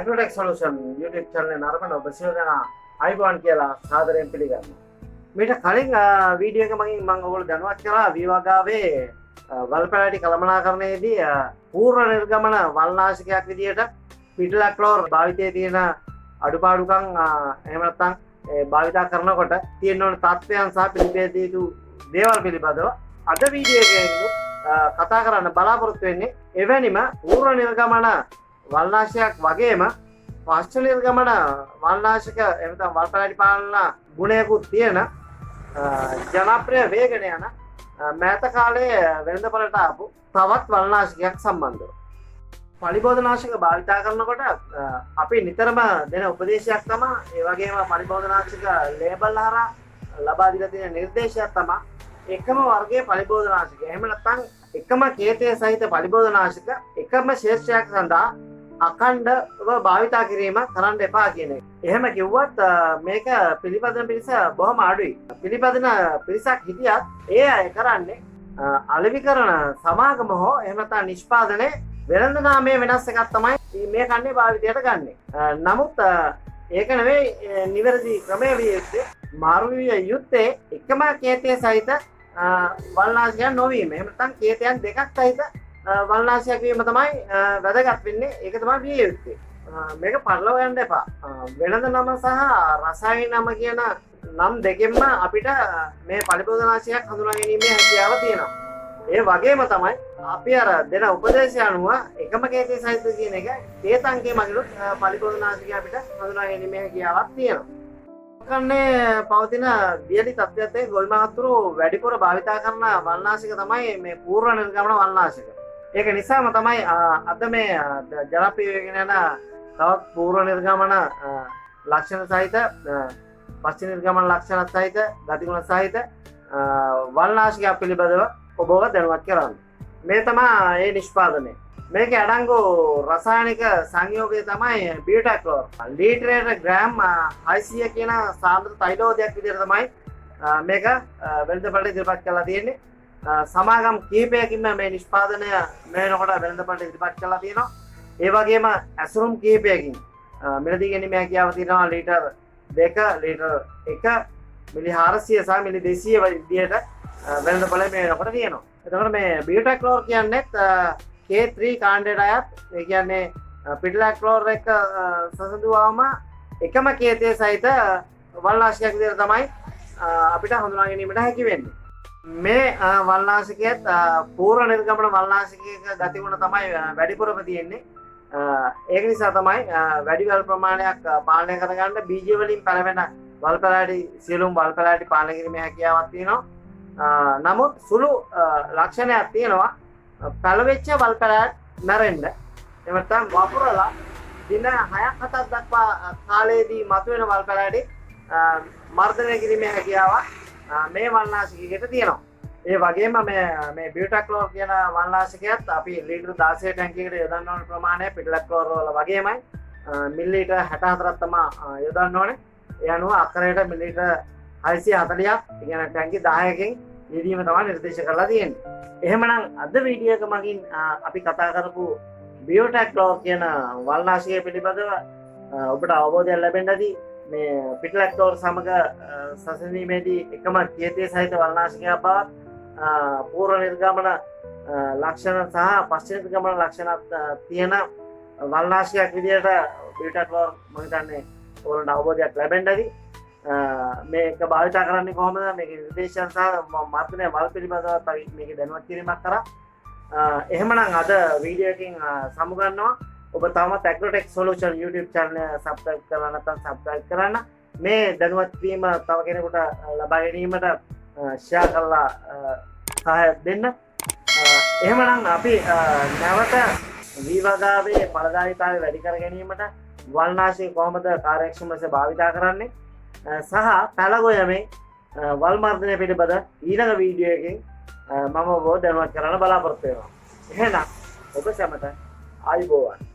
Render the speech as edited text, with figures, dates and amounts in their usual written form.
Technotech Solution YouTube channel නරඹන ඔබ සියලු දෙනා අයිබෝන් කියලා සාදරයෙන් පිළිගන්නවා. මීට කලින් වීඩියෝ එක මම ඔයගොල්ලෝ දැනුවත් කරා විවාගාවේ වල්පැලෑටි කළමනාකරණයේදී පූර්ව නිර්ගමන වල්නාශකයක් විදියට පිටලක්ලෝර් භාවිතයේ තියෙන අඩුපාඩුකම් එහෙම නැත්නම් භාවිතා කරනකොට තියෙන ඕන තත්ත්වයන් සහ පිළිපැදිය යුතු දේවල් පිළිබඳව අද වීඩියෝ එකේදී කතා කරන්න බලාපොරොත්තු වෙන්නේ එවැනිම පූර්ව නිර්ගමන වල්නාශකයක් වගේම පශ්ච නිර්ගමන වල්නාශක එහෙම නැත්නම් වල්පැලෑටි පාලන ගුණයකුත් තියෙන ජනප්‍රිය වේගන යන මෑත කාලයේ වෙළඳපළට ආපු තවත් වල්නාශකයක් සම්බන්ධව පලිබෝධනාශක භාවිතා කරනකොට අපි නිතරම දෙන උපදේශයක් තමයි ඒ වගේම පලිබෝධනාශක ලේබල් හරහා ලබා දීලා තියෙන නිර්දේශයක් තමයි එකම වර්ගයේ පලිබෝධනාශක එහෙම නැත්නම් එකම කේතය සහිත පලිබෝධනාශක එකම ශේෂ්ත්‍රයක් සඳහා අඛණ්ඩව භාවිතා කිරීම කරන්න එපා කියන එක. එහෙම කිව්වත් මේක පිළිපදන පිරිස බොහොම අඩුයි. පිළිපදන පිරිසක් හිටියත් ඒ අය කරන්නේ අලෙවිකරණ සමාගම හෝ එහෙම නැත්නම් නිෂ්පාදනයේ වෙළඳ නාමයේ වෙනස් එකක් තමයි මේ කන්නේ භාවිතයට ගන්නෙ. නමුත් ඒක නෙවෙයි නිවැරදි ක්‍රමය විය යුත්තේ මාරු විය යුත්තේ එකම කේතය සහිත වල්නාශකයක් නොවීම. එහෙම නැත්නම් කේතයන් දෙකක් සහිත වල්නාශකයක් වීම තමයි වැදගත් වෙන්නේ. ඒක තමයි විය යුත්තේ. මේක පටලවා ගන්න එපා. වෙළඳ නම සහ රසායන නම කියන නම් දෙකෙන්ම අපිට මේ පලිබෝධනාශකයක් හඳුනා ගැනීමේ හැකියාව තියෙනවා. ඒ වගේම තමයි අපි අර දෙන උපදේශය අනුව එකම කේතය සහිත කියන එක කේතංකයේ මගිනුත් පලිබෝධනාශකය අපිට හඳුනා ගැනීමේ හැකියාවක් තියෙනවා. කන්නේ පවතින වියලි තත්ත්වයත් එක්ක ගොවි මහතුරු වැඩිපුර භාවිතා කරන වල්නාශක තමයි මේ පූර්ව නිර්ගමන වල්නාශක. ඒක නිසාම තමයි අද මේ ජනප්‍රිය වෙගෙන යන තවත් පූර්ව නිර්ගමන ලක්ෂණ සහිත පශ්ච නිර්ගමන ලක්ෂණ සහිත ගතිගුණ සහිත වල්නාශකයක් පිළිබඳව ඔබව දැනුවත් කරන්න. මේ තමයි ඒ නිෂ්පාදනය. මේකේ අඩංගු රසායනික සංයෝගය තමයි බියුටැක්ලෝර්. ලීටරයට ග්‍රෑම් 600 කියන සාන්ද්‍ර තෛලෝදයක් විදිහට තමයි මේක වෙළඳපළට ඉදිරිපත් කරලා තියෙන්නේ. සමාගම් කිහිපයකින්ම මේ නිෂ්පාදනය මෙනකොට වෙළඳපළට ඉදිරිපත් කරලා තියෙනවා. ඒ වගේම ඇසුරුම් කිහිපයකින් මිලදී ගැනීමේ හැකියාව තියෙනවා ලීටර් 2, ලීටර් 1, මිලි 400 සහ මිලි 200 විදිහට වෙළඳපළේ මෙනකොට තියෙනවා. එතකොට මේ බියුටැක්ලෝර් කියන්නේ K3 කාණ්ඩයට අයත්. ඒ කියන්නේ පිටලක්ලෝර් එක සසඳුවාම එකම කේතය සහිත වල්නාශකයක් විදිහට තමයි අපිට හඳුනා ගැනීමට හැකි වෙන්නේ. මේ වල්නාශකයත් පූර්ව නිර්ගමන වල්නාශකයක ගතිගුණ තමයි වැඩිපුරම තියෙන්නේ. ඒක නිසා තමයි වැඩි වල් ප්‍රමාණයක් පාලනය කරගන්න බීජ වලින් පැලවෙන වල්පැලෑටි සියලුම වල්පැලෑටි පාලනය කිරීමේ හැකියාවක් තියෙනවා. නමුත් සුළු ලක්ෂණයක් තියෙනවා පැලවෙච්ච වල්පැලෑටි මැරෙන්න. එහෙම නැත්නම් වපුරලා දින 6ක් 7ක් දක්වා කාලයේදී මතුවෙන වල්පැලෑටි මර්ධනය කිරීමේ හැකියාවක් මේ වල්නාශකයකට තියෙනවා. ඒ වගේම මේ බියුටැක්ලෝර් කියන වල්නාශකයත් අපි ලීටර් 16 ටැංකියකට යොදන්න ඕන ප්‍රමාණය පිටලක්ලෝර් වල වගේමයි මිලිලීටර් 64ක් තමයි යොදන්න ඕනේ. ඒ අනුව අක්කරයට මිලිලීටර් 640ක් කියන ටැංකි 10කින් යෙදීම තමයි නිර්දේශ කරලා තියෙන්නේ. එහෙමනම් අද වීඩියෝ එක මගින් අපි කතා කරපු බියුටැක්ලෝර් කියන වල්නාශකය පිළිබඳව ඔබට අවබෝධයක් ලැබෙන්න ඇති. මේ පිටලක්ලෝර් සමග සසඳීමේදී එකම කේතය සහිත වල්නාශකයක් බවත් පූර්ව නිර්ගමන ලක්ෂණ සහ පශ්ච නිර්ගමන ලක්ෂණත් තියෙන වල්නාශකයක් විදිහට බියුටැක්ලෝර් මම හිතන්නේ ඔයාලට අවබෝධයක් ලැබෙන්න ඇති. මේක භාවිතා කරන්නේ කොහොමද? මේක නිර්දේශයන් සහ මර්ධනය වල් පිළිබඳව අපි මේක දැනුවත් කිරීමක් කරා. එහෙමනම් අද වීඩියෝ එකකින් සමුගන්නවා. ඔබ තවම Technotech Solution YouTube channel subscribe කරලා නැත්නම් subscribe කරන්න. මේ දැනුවත් වීම තව කෙනෙකුට ලබා ගැනීමට share කරලා සහාය දෙන්න. එහෙමනම් අපි නැවත විවාගාවේ ඵලදායීතාවය වැඩි කර ගැනීමට වල්නාශක කොහොමද කාර්යක්ෂම ලෙස භාවිතා කරන්නේ සහ පැලගොයමේ වල් මර්ධනය පිළිබඳ ඊළඟ වීඩියෝ එකකින් මම ඔබව දැනුවත් කරන්න බලාපොරොත්තු වෙනවා. එහෙනම් ඔබ සැමට ආයුබෝවන්.